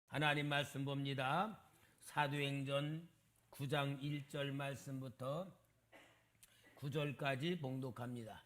하나님 말씀 봅니다. 사도행전 9장 1절 말씀부터 9절까지 봉독합니다.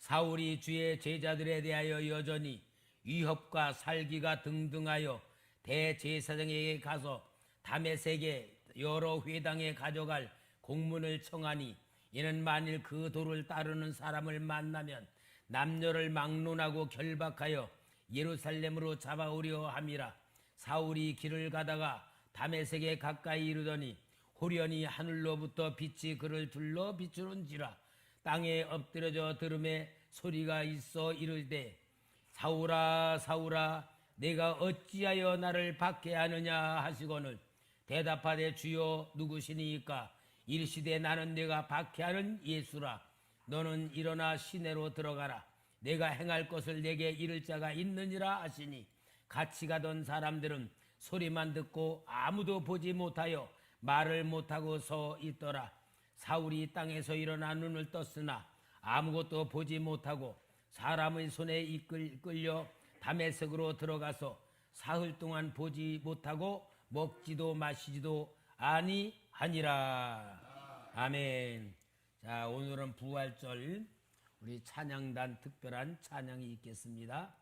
사울이 주의 제자들에 대하여 여전히 위협과 살기가 등등하여 대제사장에게 가서 다메섹의 여러 회당에 가져갈 공문을 청하니, 이는 만일 그 도를 따르는 사람을 만나면 남녀를 막론하고 결박하여 예루살렘으로 잡아오려 함이라. 사울이 길을 가다가 다메섹에 가까이 이르더니 호련히 하늘로부터 빛이 그를 둘러 비추는지라. 땅에 엎드려져 들음에 소리가 있어 이르되, 사울아 사울아 내가 어찌하여 나를 박해하느냐 하시거늘, 대답하되 주여 누구시니까? 이르시되 나는 내가 박해하는 예수라. 너는 일어나 시내로 들어가라. 내가 행할 것을 내게 이를 자가 있느니라 하시니, 같이 가던 사람들은 소리만 듣고 아무도 보지 못하여 말을 못하고 서 있더라. 사울이 땅에서 일어나 눈을 떴으나 아무것도 보지 못하고 사람의 손에 이끌려 다메섹으로 들어가서 사흘 동안 보지 못하고 먹지도 마시지도 아니하니라. 아멘. 자, 오늘은 부활절 우리 찬양단 특별한 찬양이 있겠습니다.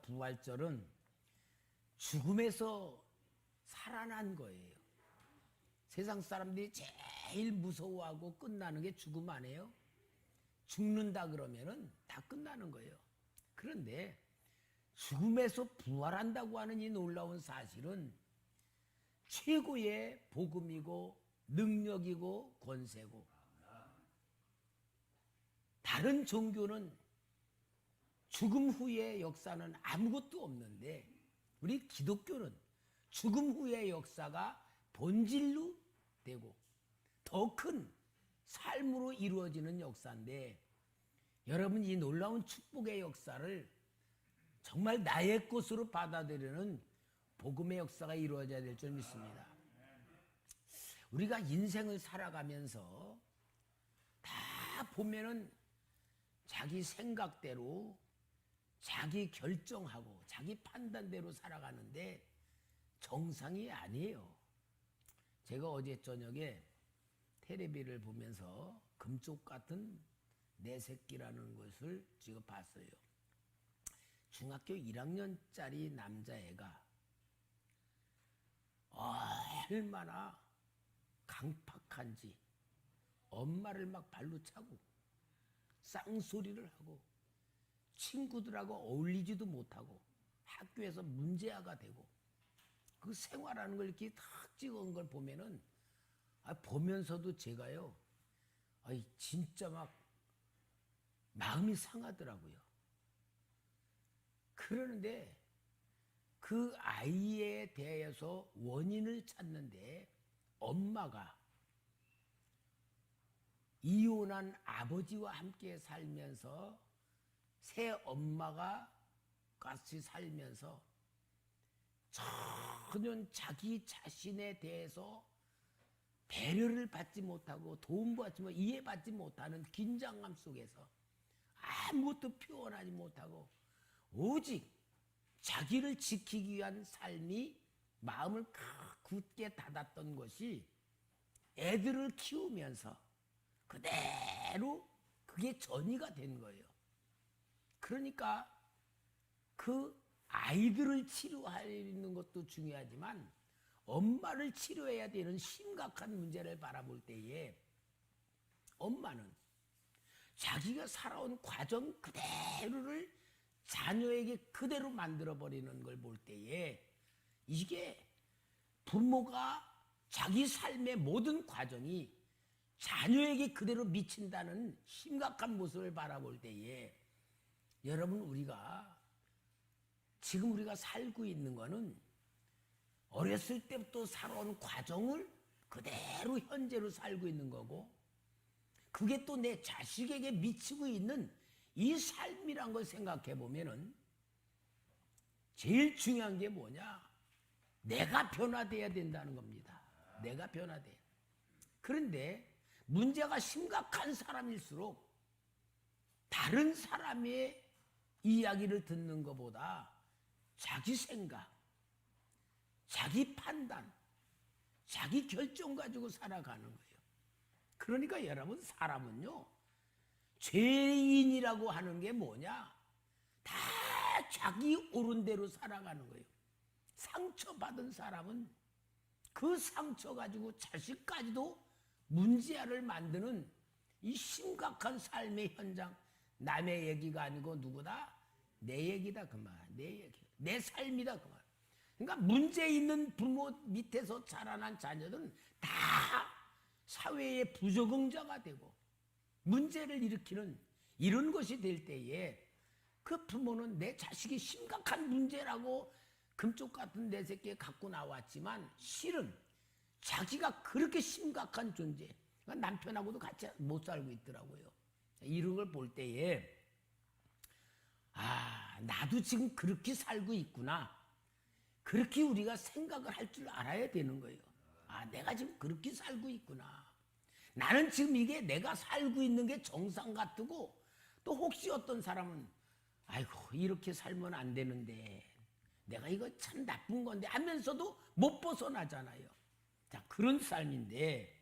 부활절은 죽음에서 살아난 거예요. 세상 사람들이 제일 무서워하고 끝나는 게 죽음 아니에요? 죽는다 그러면은 다 끝나는 거예요. 그런데 죽음에서 부활한다고 하는 이 놀라운 사실은 최고의 복음이고 능력이고 권세고, 다른 종교는 죽음 후의 역사는 아무것도 없는데 우리 기독교는 죽음 후의 역사가 본질로 되고 더 큰 삶으로 이루어지는 역사인데, 여러분 이 놀라운 축복의 역사를 정말 나의 것으로 받아들이는 복음의 역사가 이루어져야 될 줄 믿습니다. 우리가 인생을 살아가면서 다 보면은 자기 생각대로, 자기 결정하고 자기 판단대로 살아가는데 정상이 아니에요. 제가 어제 저녁에 텔레비를 보면서 금쪽 같은 내 새끼라는 것을 지금 봤어요. 중학교 1학년짜리 남자애가 얼마나 강팍한지 엄마를 막 발로 차고 쌍소리를 하고 친구들하고 어울리지도 못하고 학교에서 문제아가 되고, 그 생활하는 걸 이렇게 탁 찍은 걸 보면은 보면서도 제가요, 진짜 막 마음이 상하더라고요. 그러는데 그 아이에 대해서 원인을 찾는데 엄마가 이혼한 아버지와 함께 살면서 새 엄마가 같이 살면서 전혀 자기 자신에 대해서 배려를 받지 못하고 도움받지 못하고 이해받지 못하는 긴장감 속에서 아무것도 표현하지 못하고 오직 자기를 지키기 위한 삶이 마음을 굳게 닫았던 것이 애들을 키우면서 그대로 그게 전이가 된 거예요. 그러니까 그 아이들을 치료하는 것도 중요하지만 엄마를 치료해야 되는 심각한 문제를 바라볼 때에 엄마는 자기가 살아온 과정 그대로를 자녀에게 그대로 만들어버리는 걸 볼 때에 이게 부모가 자기 삶의 모든 과정이 자녀에게 그대로 미친다는 심각한 모습을 바라볼 때에, 여러분 지금 우리가 살고 있는 거는 어렸을 때부터 살아온 과정을 그대로 현재로 살고 있는 거고, 그게 또 내 자식에게 미치고 있는 이 삶이란 걸 생각해 보면은 제일 중요한 게 뭐냐? 내가 변화돼야 된다는 겁니다. 내가 변화돼. 그런데 문제가 심각한 사람일수록 다른 사람의 이야기를 듣는 것보다 자기 생각, 자기 판단, 자기 결정 가지고 살아가는 거예요. 그러니까 여러분, 사람은요, 죄인이라고 하는 게 뭐냐? 다 자기 옳은 대로 살아가는 거예요. 상처받은 사람은 그 상처 가지고 자식까지도 문제아를 만드는 이 심각한 삶의 현장, 남의 얘기가 아니고 누구다? 내 얘기다 그 말. 내 얘기, 내 삶이다 그 말. 그러니까 문제 있는 부모 밑에서 자라난 자녀들은 다 사회의 부적응자가 되고 문제를 일으키는 이런 것이 될 때에 그 부모는 내 자식이 심각한 문제라고 금쪽 같은 내 새끼에 갖고 나왔지만 실은 자기가 그렇게 심각한 존재, 그러니까 남편하고도 같이 못 살고 있더라고요. 이런 걸 볼 때에 나도 지금 그렇게 살고 있구나. 그렇게 우리가 생각을 할 줄 알아야 되는 거예요. 내가 지금 그렇게 살고 있구나. 나는 지금 이게 내가 살고 있는 게 정상 같고, 또 혹시 어떤 사람은 아이고 이렇게 살면 안 되는데 내가 이거 참 나쁜 건데 하면서도 못 벗어나잖아요. 자, 그런 삶인데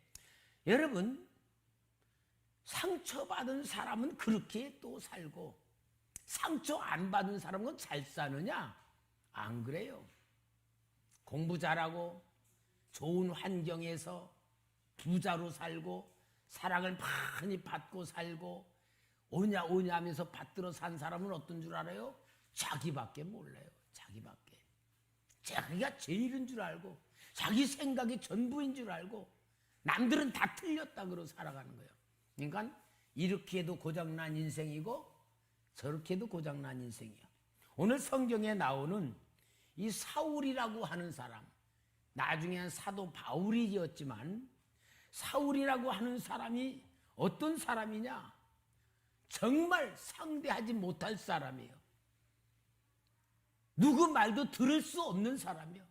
여러분, 상처받은 사람은 그렇게 또 살고 상처 안 받은 사람은 잘 사느냐? 안 그래요. 공부 잘하고 좋은 환경에서 부자로 살고 사랑을 많이 받고 살고 오냐 하면서 받들어 산 사람은 어떤 줄 알아요? 자기밖에 몰라요. 자기밖에. 자기가 제일인 줄 알고 자기 생각이 전부인 줄 알고 남들은 다 틀렸다 그러고 살아가는 거예요. 그러니까 이렇게 해도 고장난 인생이고 저렇게 해도 고장난 인생이에요. 오늘 성경에 나오는 이 사울이라고 하는 사람, 나중에는 사도 바울이었지만 사울이라고 하는 사람이 어떤 사람이냐? 정말 상대하지 못할 사람이에요. 누구 말도 들을 수 없는 사람이에요.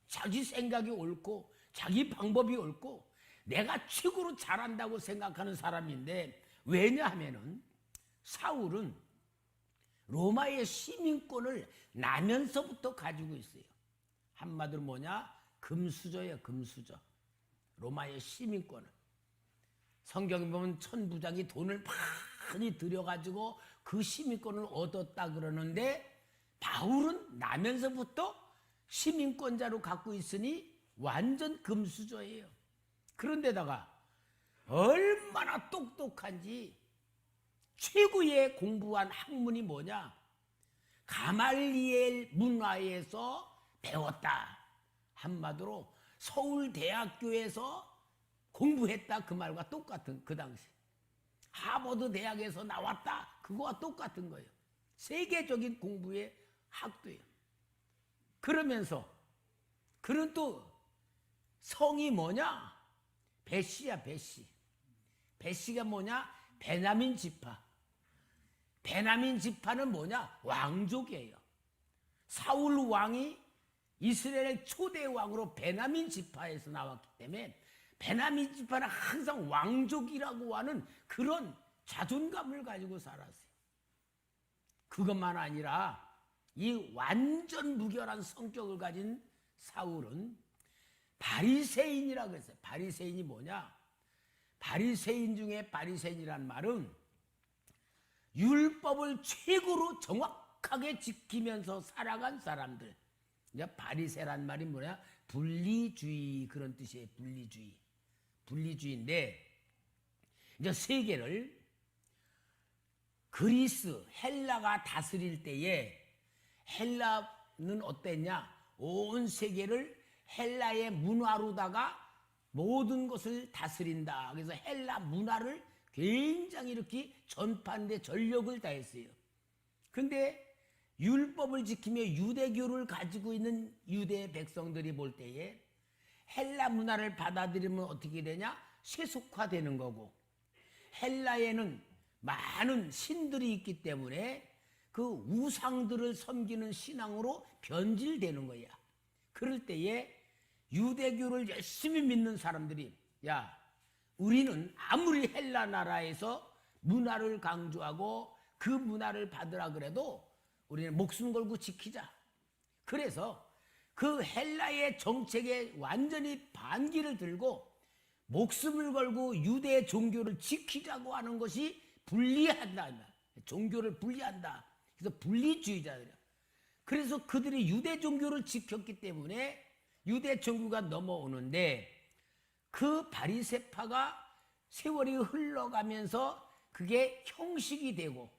자기 생각이 옳고 자기 방법이 옳고 내가 최고로 잘한다고 생각하는 사람인데, 왜냐하면은 사울은 로마의 시민권을 나면서부터 가지고 있어요. 한마디로 뭐냐? 금수저예요. 금수저. 로마의 시민권을. 성경에 보면 천부장이 돈을 많이 들여가지고 그 시민권을 얻었다 그러는데, 바울은 나면서부터 시민권자로 갖고 있으니 완전 금수저예요. 그런데다가 얼마나 똑똑한지 최고의 공부한 학문이 뭐냐? 가말리엘 문화에서 배웠다. 한마디로 서울대학교에서 공부했다 그 말과 똑같은, 그 당시 하버드 대학에서 나왔다 그거와 똑같은 거예요. 세계적인 공부의 학도예요. 그러면서 그는 또 성이 뭐냐? 베시야. 베시. 베시가 뭐냐? 베냐민 지파. 베냐민 지파는 뭐냐? 왕족이에요. 사울 왕이 이스라엘의 초대 왕으로 베냐민 지파에서 나왔기 때문에 베냐민 지파는 항상 왕족이라고 하는 그런 자존감을 가지고 살았어요. 그것만 아니라 이 완전 무결한 성격을 가진 사울은 바리새인이라고 했어요. 바리새인이 뭐냐? 바리새인 중에 바리새인이란 말은 율법을 최고로 정확하게 지키면서 살아간 사람들. 이제 바리새란 말이 뭐냐? 분리주의, 그런 뜻이에요. 분리주의. 분리주의인데, 이제 세계를 그리스, 헬라가 다스릴 때에 헬라는 어땠냐? 온 세계를 헬라의 문화로다가 모든 것을 다스린다. 그래서 헬라 문화를 굉장히 이렇게 전파하는데 전력을 다했어요. 근데 율법을 지키며 유대교를 가지고 있는 유대 백성들이 볼 때에 헬라 문화를 받아들이면 어떻게 되냐? 세속화되는 거고, 헬라에는 많은 신들이 있기 때문에 그 우상들을 섬기는 신앙으로 변질되는 거야. 그럴 때에 유대교를 열심히 믿는 사람들이, 야, 우리는 아무리 헬라 나라에서 문화를 강조하고 그 문화를 받으라 그래도 우리는 목숨 걸고 지키자. 그래서 그 헬라의 정책에 완전히 반기를 들고 목숨을 걸고 유대 종교를 지키자고 하는 것이 분리한다. 종교를 분리한다. 그래서 분리주의자들이야. 그래서 그들이 유대 종교를 지켰기 때문에 유대 종교가 넘어오는데, 그 바리새파가 세월이 흘러가면서 그게 형식이 되고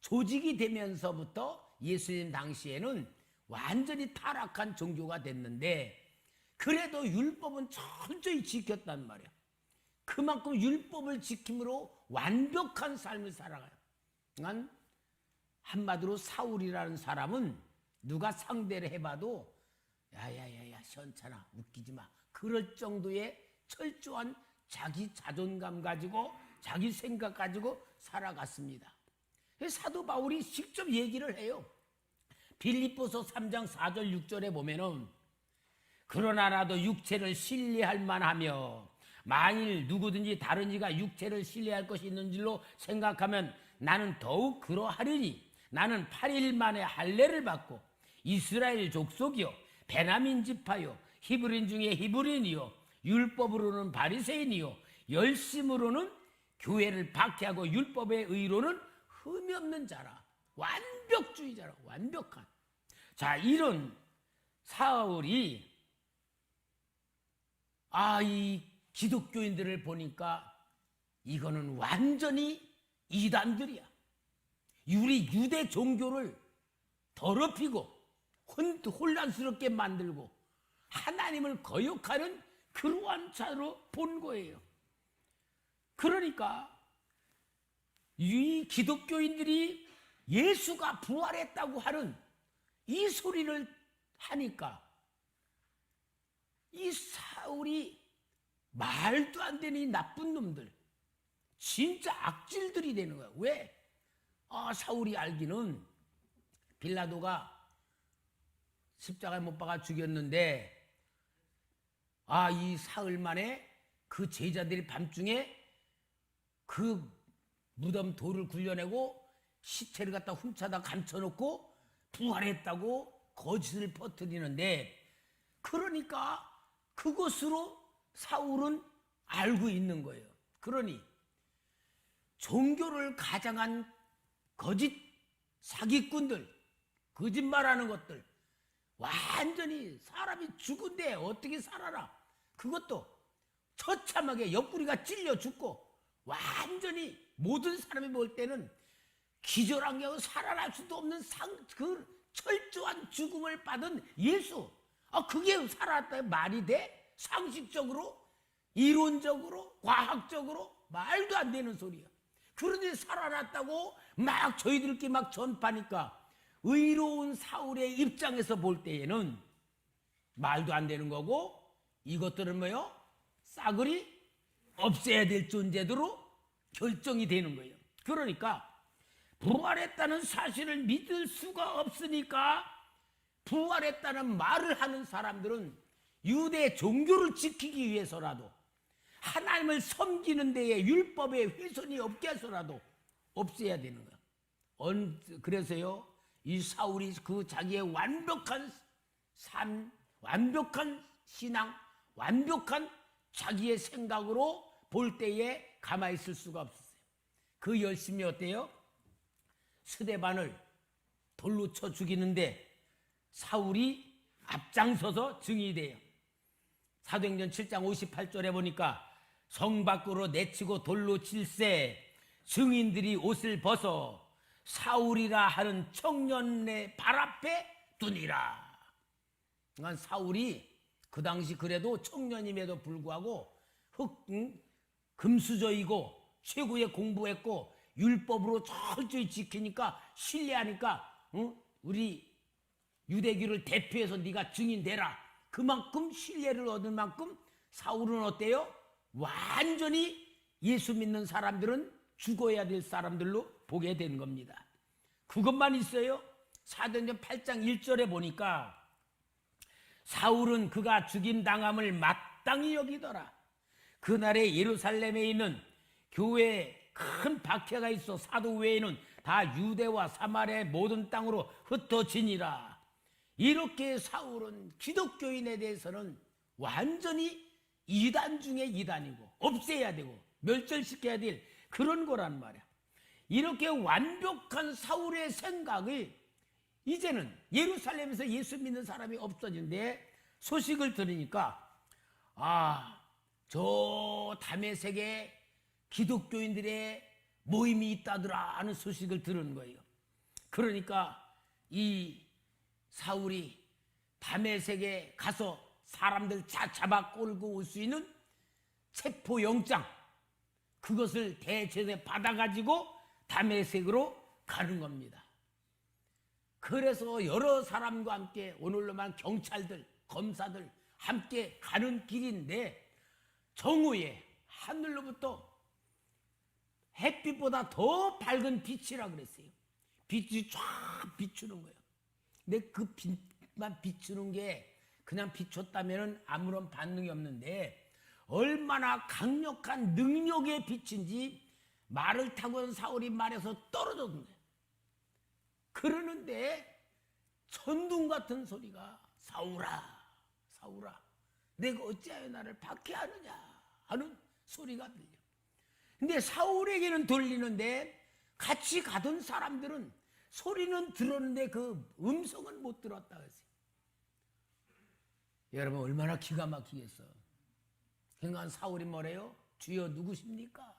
조직이 되면서부터 예수님 당시에는 완전히 타락한 종교가 됐는데, 그래도 율법은 철저히 지켰단 말이야. 그만큼 율법을 지킴으로 완벽한 삶을 살아가요. 그러니까 한마디로 사울이라는 사람은 누가 상대를 해봐도 야야야야 시원찮아, 웃기지 마, 그럴 정도의 철저한 자기 자존감 가지고 자기 생각 가지고 살아갔습니다. 사도 바울이 직접 얘기를 해요. 빌립보서 3장 4절 6절에 보면은, 그러나 나도 육체를 신뢰할 만하며 만일 누구든지 다른 이가 육체를 신뢰할 것이 있는 줄로 생각하면 나는 더욱 그러하리니, 나는 8일 만에 할례를 받고 이스라엘 족속이요 베냐민 지파요 히브리인 중에 히브리인이요 율법으로는 바리새인이요 열심으로는 교회를 박해하고 율법의 의로는 흠이 없는 자라. 완벽주의자라고, 완벽한. 자, 이런 사울이 이 기독교인들을 보니까 이거는 완전히 이단들이야. 우리 유대 종교를 더럽히고 혼란스럽게 만들고 하나님을 거역하는 그러한 자로 본 거예요. 그러니까 이 기독교인들이 예수가 부활했다고 하는 이 소리를 하니까 이 사울이 말도 안 되는 이 나쁜 놈들, 진짜 악질들이 되는 거야. 왜? 사울이 알기는 빌라도가 십자가에 못 박아 죽였는데 이 사흘 만에 그 제자들이 밤중에 그 무덤 돌을 굴려내고 시체를 갖다 훔쳐다 감춰놓고 부활했다고 거짓을 퍼뜨리는데, 그러니까 그것으로 사울은 알고 있는 거예요. 그러니 종교를 가장한 거짓 사기꾼들, 거짓말하는 것들, 완전히 사람이 죽은데 어떻게 살아라, 그것도 처참하게 옆구리가 찔려 죽고 완전히 모든 사람이 볼 때는 기절한 게 살아날 수도 없는 그 철저한 죽음을 받은 예수, 그게 살아났다 말이 돼? 상식적으로, 이론적으로, 과학적으로 말도 안 되는 소리야. 그런데 살아났다고 막 저희들끼리 막 전파니까 의로운 사울의 입장에서 볼 때에는 말도 안 되는 거고, 이것들은 뭐요? 싸그리 없애야 될 존재로 결정이 되는 거예요. 그러니까 부활했다는 사실을 믿을 수가 없으니까 부활했다는 말을 하는 사람들은 유대 종교를 지키기 위해서라도, 하나님을 섬기는 데에 율법에 훼손이 없게 해서라도 없애야 되는 거야. 그래서요, 이 사울이 그 자기의 완벽한 삶, 완벽한 신앙, 완벽한 자기의 생각으로 볼 때에 가만히 있을 수가 없었어요. 그 열심이 어때요? 스데반을 돌로 쳐 죽이는데 사울이 앞장서서 증인이 돼요. 사도행전 7장 58절에 보니까 성 밖으로 내치고 돌로 칠세 증인들이 옷을 벗어 사울이라 하는 청년의 발 앞에 두니라. 그러니까 사울이 그 당시 그래도 청년임에도 불구하고 금수저이고 최고의 공부했고 율법으로 철저히 지키니까 신뢰하니까 우리 유대교를 대표해서 네가 증인되라. 그만큼 신뢰를 얻을 만큼 사울은 어때요? 완전히 예수 믿는 사람들은 죽어야 될 사람들로 보게 된 겁니다. 그것만 있어요? 사도행전 8장 1절에 보니까 사울은 그가 죽임당함을 마땅히 여기더라. 그날에 예루살렘에 있는 교회에 큰 박해가 있어 사도 외에는 다 유대와 사마리아의 모든 땅으로 흩어지니라. 이렇게 사울은 기독교인에 대해서는 완전히 이단 중에 이단이고 없애야 되고 멸절시켜야 될 그런 거란 말이야. 이렇게 완벽한 사울의 생각을 이제는 예루살렘에서 예수 믿는 사람이 없어진데 소식을 들으니까 저 다메섹에 기독교인들의 모임이 있다더라 하는 소식을 들은 거예요. 그러니까 이 사울이 다메섹에 가서 사람들 잡아 끌고 올 수 있는 체포영장, 그것을 대제에 받아가지고 다메섹으로 가는 겁니다. 그래서 여러 사람과 함께 오늘로만 경찰들, 검사들 함께 가는 길인데 정오에 하늘로부터 햇빛보다 더 밝은 빛이라 그랬어요. 빛이 쫙 비추는 거예요. 근데 그 빛만 비추는 게 그냥 비췄다면 아무런 반응이 없는데 얼마나 강력한 능력의 빛인지 말을 타고 온 사울이 말에서 떨어졌는데, 그러는데 천둥 같은 소리가 사울아 사울아 내가 어찌하여 나를 박해하느냐 하는 소리가 들려. 근데 사울에게는 들리는데 같이 가던 사람들은 소리는 들었는데 그 음성은 못 들었다 그랬어요. 여러분 얼마나 기가 막히겠어. 그러니까 사울이 뭐래요? 주여 누구십니까?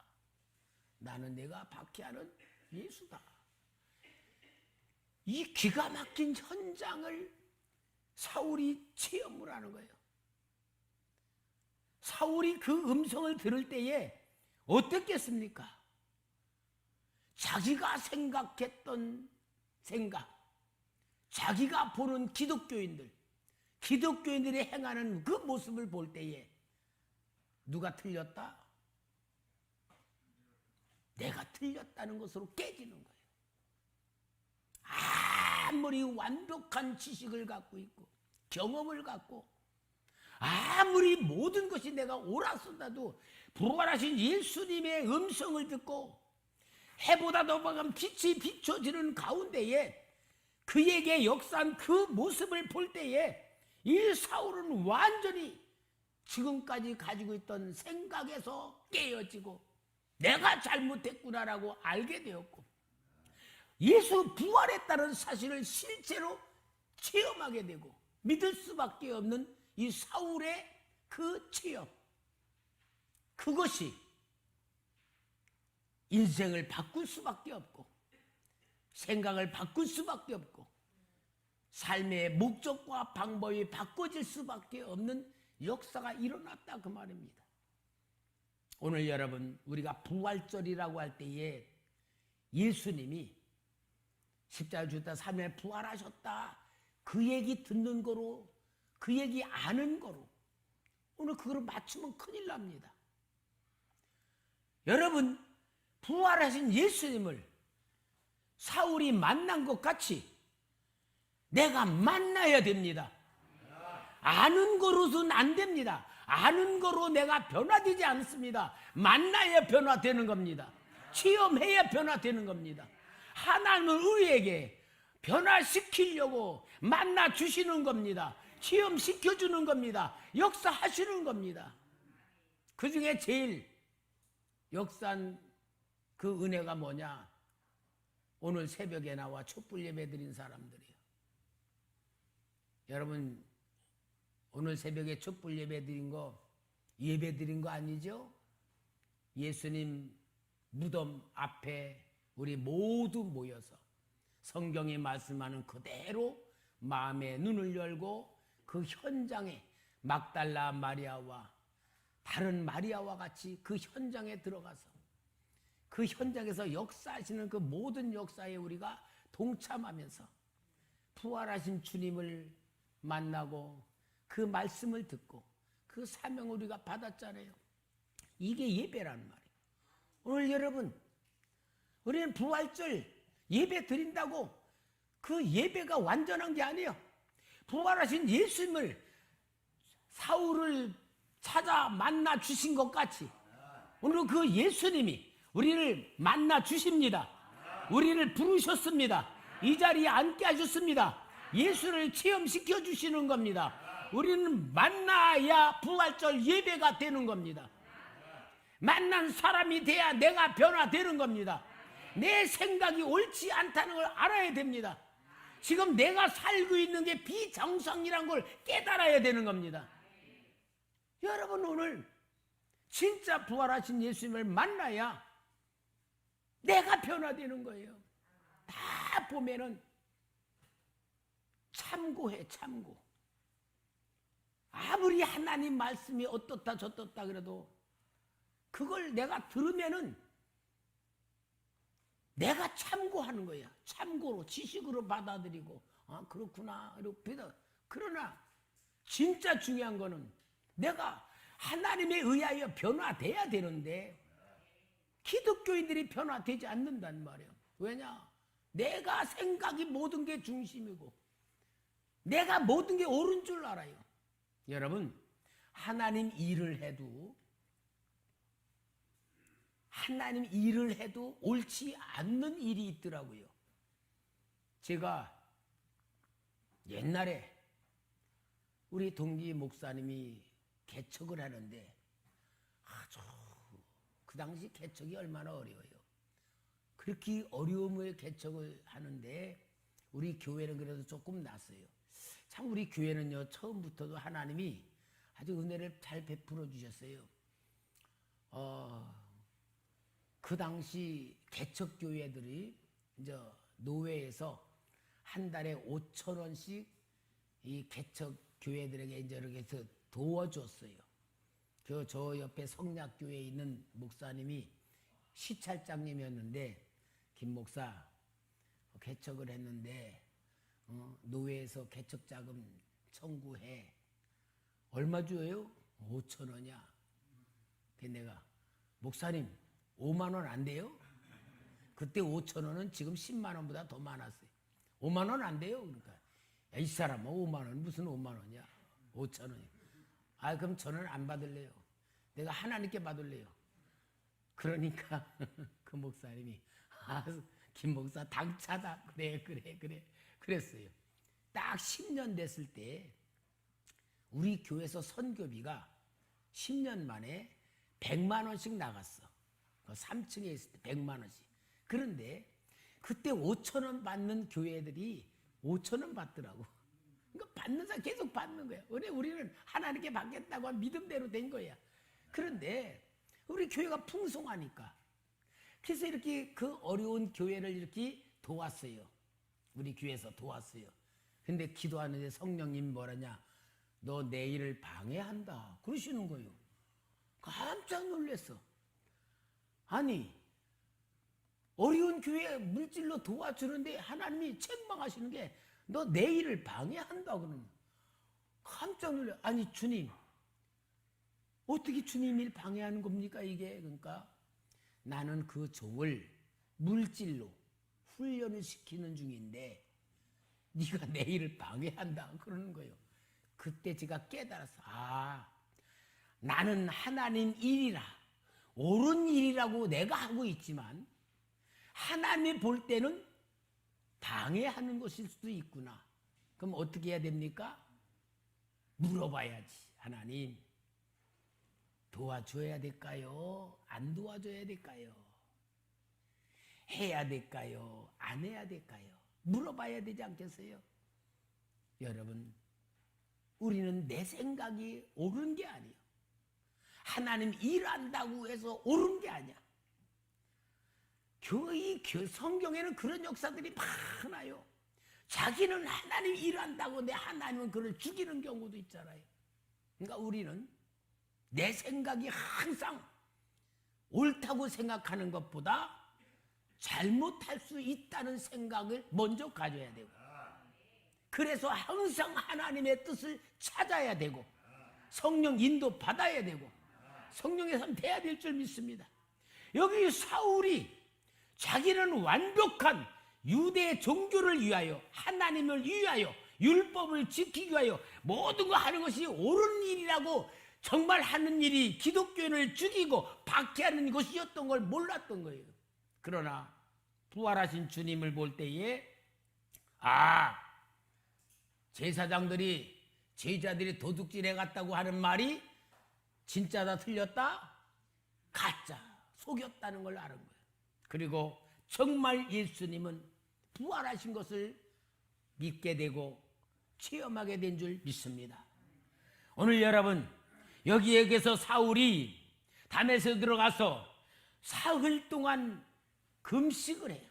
나는 내가 박해하는 예수다. 이 기가 막힌 현장을 사울이 체험을 하는 거예요. 사울이 그 음성을 들을 때에 어떻겠습니까? 자기가 생각했던 생각, 자기가 보는 기독교인들이 행하는 그 모습을 볼 때에 누가 틀렸다? 내가 틀렸다는 것으로 깨지는 거예요. 아무리 완벽한 지식을 갖고 있고 경험을 갖고 아무리 모든 것이 내가 옳았어도 부활하신 예수님의 음성을 듣고 해보다 더 밝은 빛이 비춰지는 가운데에 그에게 역사한 그 모습을 볼 때에 이 사울은 완전히 지금까지 가지고 있던 생각에서 깨어지고 내가 잘못했구나라고 알게 되었고 예수 부활했다는 사실을 실제로 체험하게 되고 믿을 수밖에 없는 이 사울의 그 체험, 그것이 인생을 바꿀 수밖에 없고 생각을 바꿀 수밖에 없고 삶의 목적과 방법이 바꿔질 수밖에 없는 역사가 일어났다 그 말입니다. 오늘 여러분 우리가 부활절이라고 할 때에 예수님이 십자가 죽다 3일 부활하셨다 그 얘기 듣는 거로 그 얘기 아는 거로 오늘 그거를 맞추면 큰일 납니다. 여러분 부활하신 예수님을 사울이 만난 것 같이 내가 만나야 됩니다. 아는 거로서는 안 됩니다. 아는 거로 내가 변화되지 않습니다. 만나야 변화되는 겁니다. 체험해야 변화되는 겁니다. 하나님은 우리에게 변화시키려고 만나 주시는 겁니다. 체험시켜주는 겁니다. 역사하시는 겁니다. 그 중에 제일 역사한 그 은혜가 뭐냐? 오늘 새벽에 나와 촛불 예배 드린 사람들이에요. 여러분 오늘 새벽에 촛불 예배 드린 거 아니죠? 예수님 무덤 앞에 우리 모두 모여서 성경이 말씀하는 그대로 마음의 눈을 열고 그 현장에 막달라 마리아와 다른 마리아와 같이 그 현장에 들어가서 그 현장에서 역사하시는 그 모든 역사에 우리가 동참하면서 부활하신 주님을 만나고 그 말씀을 듣고 그 사명을 우리가 받았잖아요. 이게 예배라는 말이에요. 오늘 여러분 우리는 부활절 예배 드린다고 그 예배가 완전한 게 아니에요. 부활하신 예수님을 사울을 찾아 만나 주신 것 같이 오늘 그 예수님이 우리를 만나 주십니다. 우리를 부르셨습니다. 이 자리에 앉게 하셨습니다. 예수를 체험시켜 주시는 겁니다. 우리는 만나야 부활절 예배가 되는 겁니다. 만난 사람이 돼야 내가 변화되는 겁니다. 내 생각이 옳지 않다는 걸 알아야 됩니다. 지금 내가 살고 있는 게 비정상이라는 걸 깨달아야 되는 겁니다. 여러분 오늘 진짜 부활하신 예수님을 만나야 내가 변화되는 거예요. 다 보면은 참고해 참고. 아무리 하나님 말씀이 어떻다 저떻다 그래도 그걸 내가 들으면은 내가 참고하는 거야. 참고로 지식으로 받아들이고 아 그렇구나 이렇게. 그러나 진짜 중요한 거는 내가 하나님에 의하여 변화돼야 되는데 기독교인들이 변화되지 않는단 말이에요. 왜냐? 내가 생각이 모든 게 중심이고 내가 모든 게 옳은 줄 알아요. 여러분 하나님 일을 해도 옳지 않는 일이 있더라고요. 제가 옛날에 우리 동기 목사님이 개척을 하는데 아주 그 당시 개척이 얼마나 어려워요. 그렇게 어려움을 개척을 하는데 우리 교회는 그래도 조금 낫어요. 참 우리 교회는요 처음부터도 하나님이 아주 은혜를 잘 베풀어 주셨어요. 그 당시 개척 교회들이 이제 노회에서 한 달에 5,000원씩 이 개척 교회들에게 이제 이렇게 해서 도와줬어요. 저 옆에 성략교회에 있는 목사님이 시찰장님이었는데 김 목사 개척을 했는데 노회에서 개척 자금 청구해. 얼마 줘요? 5,000원이야. 내가 목사님 5만 원 안 돼요? 그때 5,000원은 지금 10만 원보다 더 많았어요. 5만 원 안 돼요? 그러니까 야, 이 사람아 5만 원 무슨 5만 원이야? 5,000원이. 아 그럼 저는 안 받을래요. 내가 하나님께 받을래요. 그러니까 그 목사님이 김 목사 당차다. 그래 그랬어요. 딱 10년 됐을 때 우리 교회에서 선교비가 10년 만에 100만 원씩 나갔어. 3층에 있을 때 100만 원씩. 그런데 그때 5,000원 받는 교회들이 5,000원 받더라고. 그러니까 받는 사람 계속 받는 거야. 우리는 하나님께 받겠다고 한 믿음대로 된 거야. 그런데 우리 교회가 풍성하니까 그래서 이렇게 그 어려운 교회를 이렇게 도왔어요. 우리 교회에서 도왔어요. 근데 기도하는데 성령님 뭐라냐? 너 내 일을 방해한다. 그러시는 거예요. 깜짝 놀랐어. 아니 어려운 교회 물질로 도와주는데 하나님이 책망하시는 게 너 내 일을 방해한다 그러면 깜짝 놀라. 아니 주님 어떻게 주님 일 방해하는 겁니까 이게? 그러니까 나는 그 종을 물질로 훈련을 시키는 중인데 네가 내 일을 방해한다 그러는 거예요. 그때 제가 깨달았어. 나는 하나님 일이라 옳은 일이라고 내가 하고 있지만 하나님이 볼 때는 방해하는 것일 수도 있구나. 그럼 어떻게 해야 됩니까? 물어봐야지. 하나님 도와줘야 될까요? 안 도와줘야 될까요? 해야 될까요? 안 해야 될까요? 물어봐야 되지 않겠어요? 여러분 우리는 내 생각이 옳은 게 아니에요. 하나님 일한다고 해서 옳은 게 아니야. 성경에는 그런 역사들이 많아요. 자기는 하나님 일한다고 내 하나님은 그를 죽이는 경우도 있잖아요. 그러니까 우리는 내 생각이 항상 옳다고 생각하는 것보다 잘못할 수 있다는 생각을 먼저 가져야 되고 그래서 항상 하나님의 뜻을 찾아야 되고 성령 인도 받아야 되고 성령의 삶 돼야 될 줄 믿습니다. 여기 사울이 자기는 완벽한 유대 종교를 위하여 하나님을 위하여 율법을 지키기 위하여 모든 거 하는 것이 옳은 일이라고 정말 하는 일이 기독교인을 죽이고 박해하는 것이었던 걸 몰랐던 거예요. 그러나 부활하신 주님을 볼 때에 제사장들이 제자들이 도둑질해 갔다고 하는 말이 진짜다 틀렸다? 가짜 속였다는 걸 아는 거예요. 그리고 정말 예수님은 부활하신 것을 믿게 되고 체험하게 된 줄 믿습니다. 오늘 여러분 여기에서 사울이 다메섹에 들어가서 사흘 동안 금식을 해요.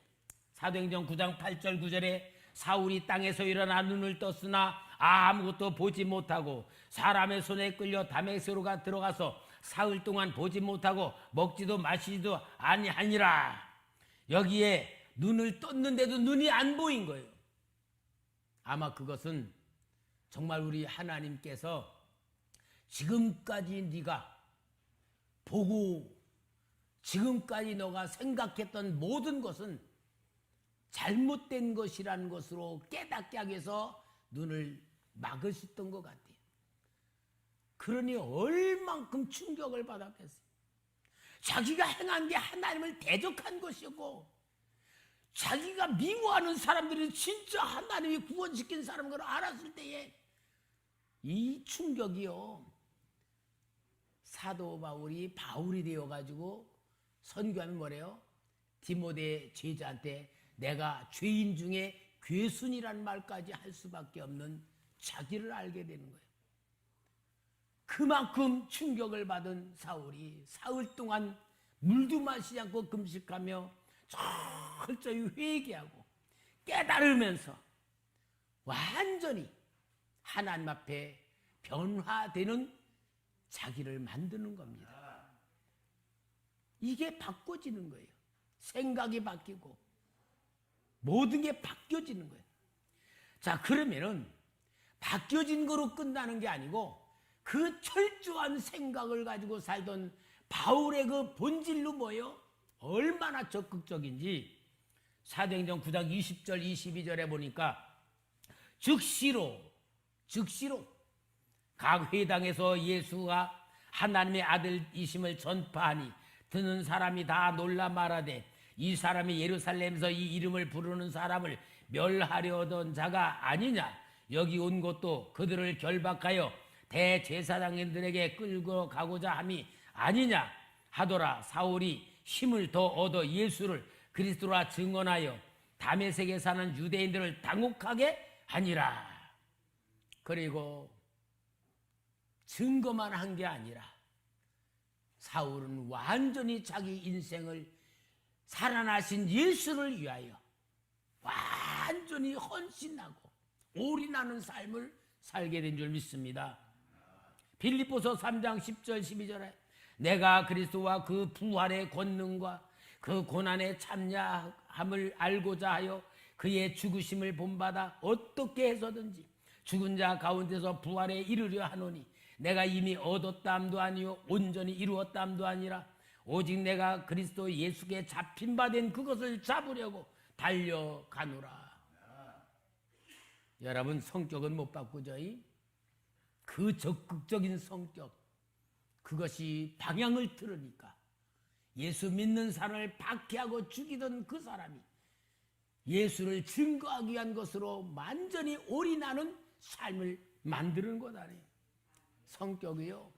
사도행전 9장 8절 9절에 사울이 땅에서 일어나 눈을 떴으나 아무것도 보지 못하고 사람의 손에 끌려 다메섹으로 들어가서 사흘 동안 보지 못하고 먹지도 마시지도 아니하니라. 여기에 눈을 떴는데도 눈이 안 보인 거예요. 아마 그것은 정말 우리 하나님께서 지금까지 네가 보고 지금까지 너가 생각했던 모든 것은 잘못된 것이라는 것으로 깨닫게 하기 위해서 눈을 막으셨던 것 같아요. 그러니 얼만큼 충격을 받았겠어요. 자기가 행한 게 하나님을 대적한 것이었고 자기가 미워하는 사람들이 진짜 하나님이 구원시킨 사람인 걸 알았을 때에 이 충격이요. 사도 바울이 되어가지고 선교하면 뭐래요? 디모데 제자한테 내가 죄인 중에 괴순이란 말까지 할 수밖에 없는 자기를 알게 되는 거예요. 그만큼 충격을 받은 사울이 사흘 동안 물도 마시지 않고 금식하며 철저히 회개하고 깨달으면서 완전히 하나님 앞에 변화되는 자기를 만드는 겁니다. 이게 바꿔지는 거예요. 생각이 바뀌고 모든 게 바뀌어지는 거예요. 자, 그러면은 바뀌어진 거로 끝나는 게 아니고 그 철저한 생각을 가지고 살던 바울의 그 본질로 뭐예요? 얼마나 적극적인지 사도행전 9장 20절 22절에 보니까 즉시로 각 회당에서 예수가 하나님의 아들이심을 전파하니 듣는 사람이 다 놀라 말하되 이 사람이 예루살렘에서 이 이름을 부르는 사람을 멸하려던 자가 아니냐. 여기 온 것도 그들을 결박하여 대제사장들에게 끌고 가고자 함이 아니냐 하더라. 사울이 힘을 더 얻어 예수를 그리스도라 증언하여 다메섹에 사는 유대인들을 당혹하게 하니라. 그리고 증거만 한 게 아니라 사울은 완전히 자기 인생을 살아나신 예수를 위하여 완전히 헌신하고 올인하는 삶을 살게 된 줄 믿습니다. 빌립보서 3장 10절 12절에 내가 그리스도와 그 부활의 권능과 그 고난의 참여함을 알고자 하여 그의 죽으심을 본받아 어떻게 해서든지 죽은 자 가운데서 부활에 이르려 하노니 내가 이미 얻었다함도 아니요 온전히 이루었다함도 아니라 오직 내가 그리스도 예수께 잡힌 바 된 그것을 잡으려고 달려가노라. 여러분, 성격은 못 바꾸죠. 그 적극적인 성격, 그것이 방향을 틀으니까 예수 믿는 사람을 박해하고 죽이던 그 사람이 예수를 증거하기 위한 것으로 완전히 올인하는 삶을 만드는 것 아니에요. 성격이요,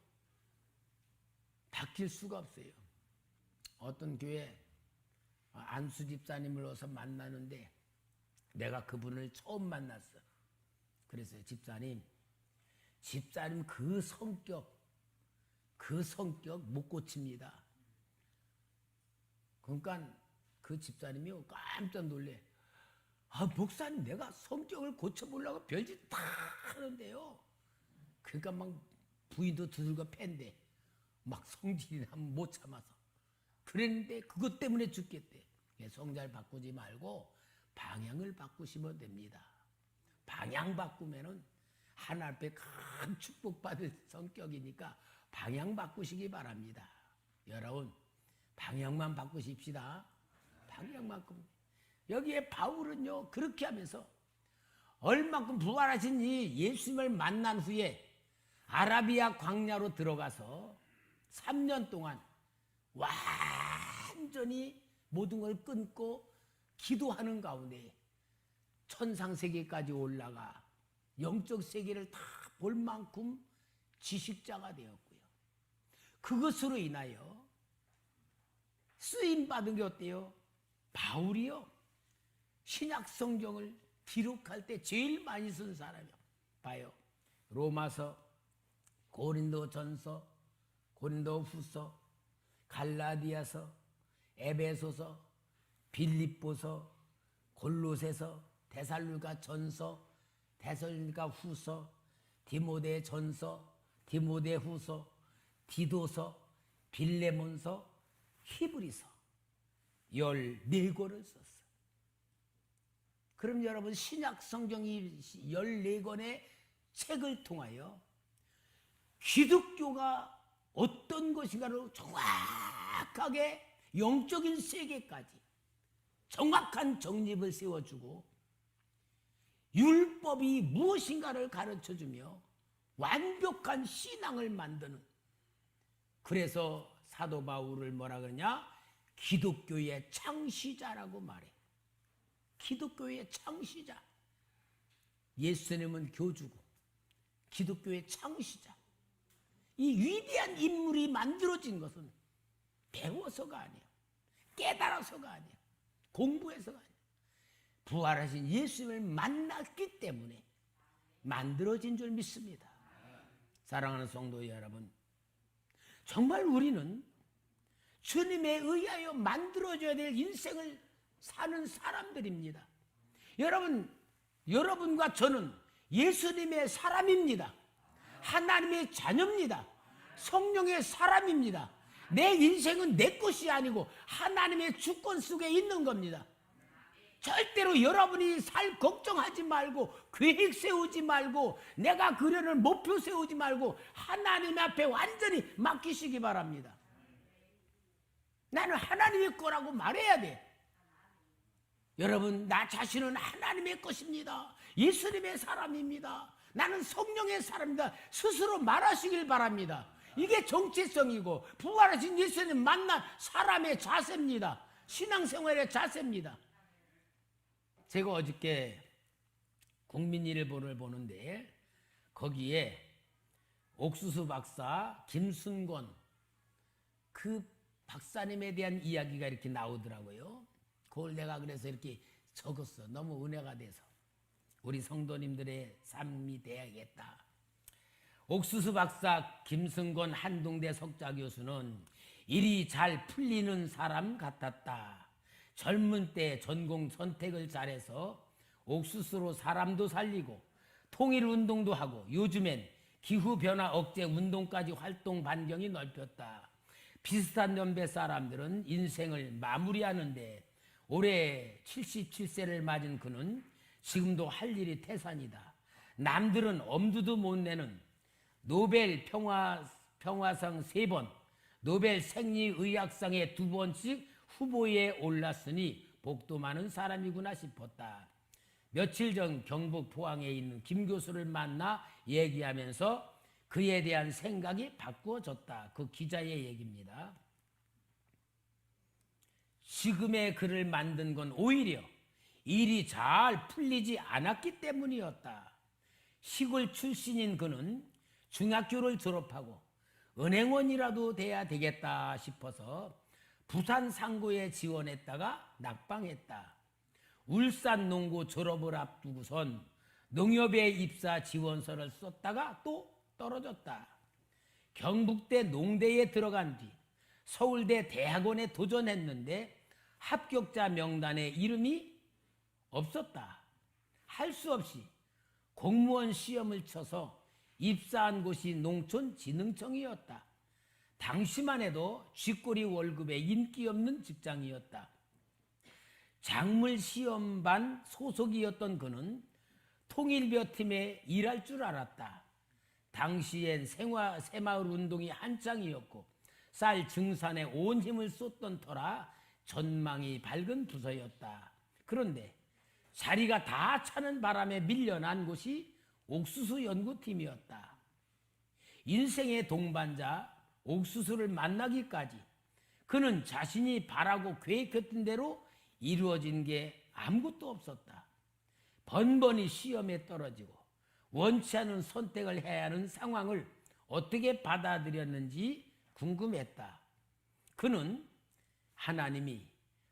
바뀔 수가 없어요. 어떤 교회 안수 집사님을 어서 만나는데 내가 그분을 처음 만났어. 그래서 집사님 그 성격 못 고칩니다. 그러니까 그 집사님이 깜짝 놀래. 목사님, 내가 성격을 고쳐보려고 별짓 다 하는데요. 그러니까 막 부인도 두들겨 팬대. 막 성질이 나면 못 참아서. 그랬는데 그것 때문에 죽겠대. 성질 바꾸지 말고 방향을 바꾸시면 됩니다. 방향 바꾸면은 하나님 앞에 큰 축복받을 성격이니까 방향 바꾸시기 바랍니다. 여러분, 방향만 바꾸십시다. 방향만 바꾸면. 여기에 바울은요, 그렇게 하면서 얼만큼 부활하신 이 예수님을 만난 후에 아라비아 광야로 들어가서 3년 동안 완전히 모든 걸 끊고 기도하는 가운데 천상세계까지 올라가 영적 세계를 다 볼 만큼 지식자가 되었고요. 그것으로 인하여 쓰임받은 게 어때요? 바울이요, 신약 성경을 기록할 때 제일 많이 쓴 사람이요. 봐요. 로마서, 고린도전서, 고린도후서, 갈라디아서, 에베소서, 빌립보서, 골로새서, 데살로니가전서, 데살로니가후서, 디모데전서, 디모데후서, 디도서, 빌레몬서, 히브리서 14권을 썼어요. 그럼 여러분, 신약 성경이 14권의 책을 통하여 기독교가 어떤 것인가를 정확하게 영적인 세계까지 정확한 정립을 세워주고 율법이 무엇인가를 가르쳐주며 완벽한 신앙을 만드는, 그래서 사도 바울을 뭐라 그러냐? 기독교의 창시자라고 말해. 기독교의 창시자. 예수님은 교주고 기독교의 창시자. 이 위대한 인물이 만들어진 것은 배워서가 아니에요. 깨달아서가 아니에요. 공부해서가 아니에요. 부활하신 예수님을 만났기 때문에 만들어진 줄 믿습니다. 사랑하는 성도 여러분, 정말 우리는 주님에 의하여 만들어져야 될 인생을 사는 사람들입니다. 여러분과 저는 예수님의 사람입니다. 하나님의 자녀입니다. 성령의 사람입니다. 내 인생은 내 것이 아니고 하나님의 주권 속에 있는 겁니다. 절대로 여러분이 살 걱정하지 말고 계획 세우지 말고 내가 그려는 목표 세우지 말고 하나님 앞에 완전히 맡기시기 바랍니다. 나는 하나님의 거라고 말해야 돼. 여러분, 나 자신은 하나님의 것입니다. 예수님의 사람입니다. 나는 성령의 사람입니다. 스스로 말하시길 바랍니다. 이게 정체성이고 부활하신 예수님 만난 사람의 자세입니다. 신앙생활의 자세입니다. 제가 어저께 국민일보를 보는데 거기에 옥수수 박사 김순권 그 박사님에 대한 이야기가 이렇게 나오더라고요. 그걸 내가 그래서 이렇게 적었어. 너무 은혜가 돼서 우리 성도님들의 삶이 돼야겠다. 옥수수 박사 김승권 한동대 석좌 교수는 일이 잘 풀리는 사람 같았다. 젊은 때 전공 선택을 잘해서 옥수수로 사람도 살리고 통일운동도 하고 요즘엔 기후변화 억제 운동까지 활동 반경이 넓혔다. 비슷한 연배 사람들은 인생을 마무리하는데 올해 77세를 맞은 그는 지금도 할 일이 태산이다. 남들은 엄두도 못 내는 노벨 평화상 3번, 노벨 생리의학상에 2번씩 후보에 올랐으니 복도 많은 사람이구나 싶었다. 며칠 전 경북 포항에 있는 김 교수를 만나 얘기하면서 그에 대한 생각이 바꾸어졌다. 그 기자의 얘기입니다. 지금의 그를 만든 건 오히려 일이 잘 풀리지 않았기 때문이었다. 시골 출신인 그는 중학교를 졸업하고 은행원이라도 돼야 되겠다 싶어서 부산 상고에 지원했다가 낙방했다. 울산 농고 졸업을 앞두고선 농협에 입사 지원서를 썼다가 또 떨어졌다. 경북대 농대에 들어간 뒤 서울대 대학원에 도전했는데 합격자 명단에 이름이 없었다. 할 수 없이 공무원 시험을 쳐서 입사한 곳이 농촌진흥청이었다. 당시만 해도 쥐꼬리 월급에 인기 없는 직장이었다. 작물 시험반 소속이었던 그는 통일벼팀에 일할 줄 알았다. 당시엔 새마을 운동이 한창이었고 쌀 증산에 온 힘을 쏟던 터라 전망이 밝은 부서였다. 그런데 자리가 다 차는 바람에 밀려난 곳이 옥수수 연구팀이었다. 인생의 동반자 옥수수를 만나기까지 그는 자신이 바라고 계획했던 대로 이루어진 게 아무것도 없었다. 번번이 시험에 떨어지고 원치 않은 선택을 해야 하는 상황을 어떻게 받아들였는지 궁금했다. 그는 하나님이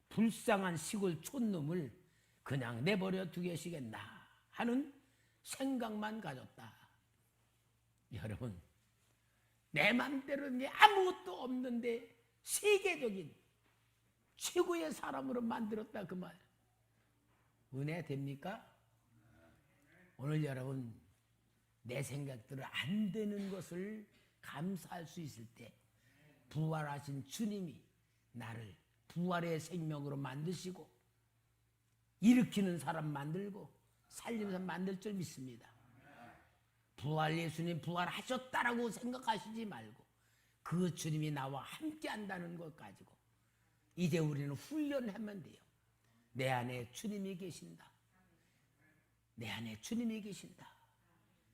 불쌍한 시골 촌놈을 그냥 내버려 두겠시겠나 하는 생각만 가졌다. 여러분, 내 맘대로 아무것도 없는데 세계적인 최고의 사람으로 만들었다 그 말 은혜 됩니까? 오늘 여러분 내 생각대로 안 되는 것을 감사할 수 있을 때 부활하신 주님이 나를 부활의 생명으로 만드시고 일으키는 사람 만들고 살리는 사람 만들 줄 믿습니다. 부활 예수님 부활하셨다라고 생각하시지 말고 그 주님이 나와 함께 한다는 것 가지고 이제 우리는 훈련하면 돼요. 내 안에 주님이 계신다. 내 안에 주님이 계신다.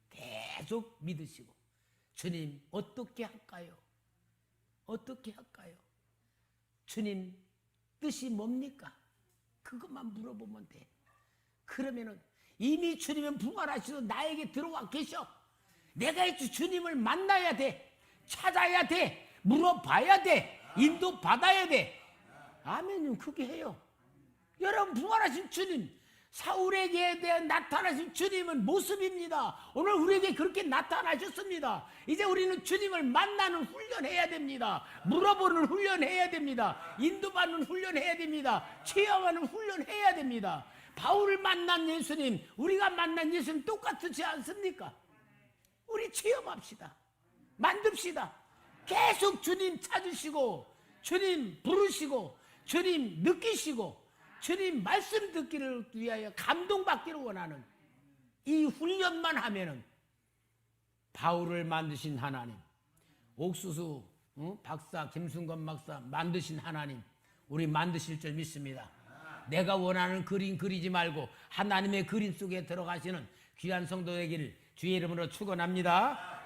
계속 믿으시고 주님 어떻게 할까요? 어떻게 할까요? 주님 뜻이 뭡니까? 그것만 물어보면 돼. 그러면은 이미 주님은 부활하시고 나에게 들어와 계셔. 내가 이제 주님을 만나야 돼. 찾아야 돼. 물어봐야 돼. 인도 받아야 돼. 아멘은 그게 해요. 여러분, 부활하신 주님, 사울에게 대한 나타나신 주님은 모습입니다. 오늘 우리에게 그렇게 나타나셨습니다. 이제 우리는 주님을 만나는 훈련해야 됩니다. 물어보는 훈련해야 됩니다. 인도받는 훈련해야 됩니다. 체험하는 훈련해야 됩니다. 바울을 만난 예수님, 우리가 만난 예수님 똑같지 않습니까? 우리 체험합시다. 만듭시다. 계속 주님 찾으시고, 주님 부르시고, 주님 느끼시고, 주님 말씀 듣기를 위하여 감동받기를 원하는 이 훈련만 하면은 바울을 만드신 하나님, 옥수수 박사 김순건 박사 만드신 하나님, 우리 만드실 줄 믿습니다. 내가 원하는 그림 그리지 말고 하나님의 그림 속에 들어가시는 귀한 성도 되기를 주의 이름으로 축원합니다.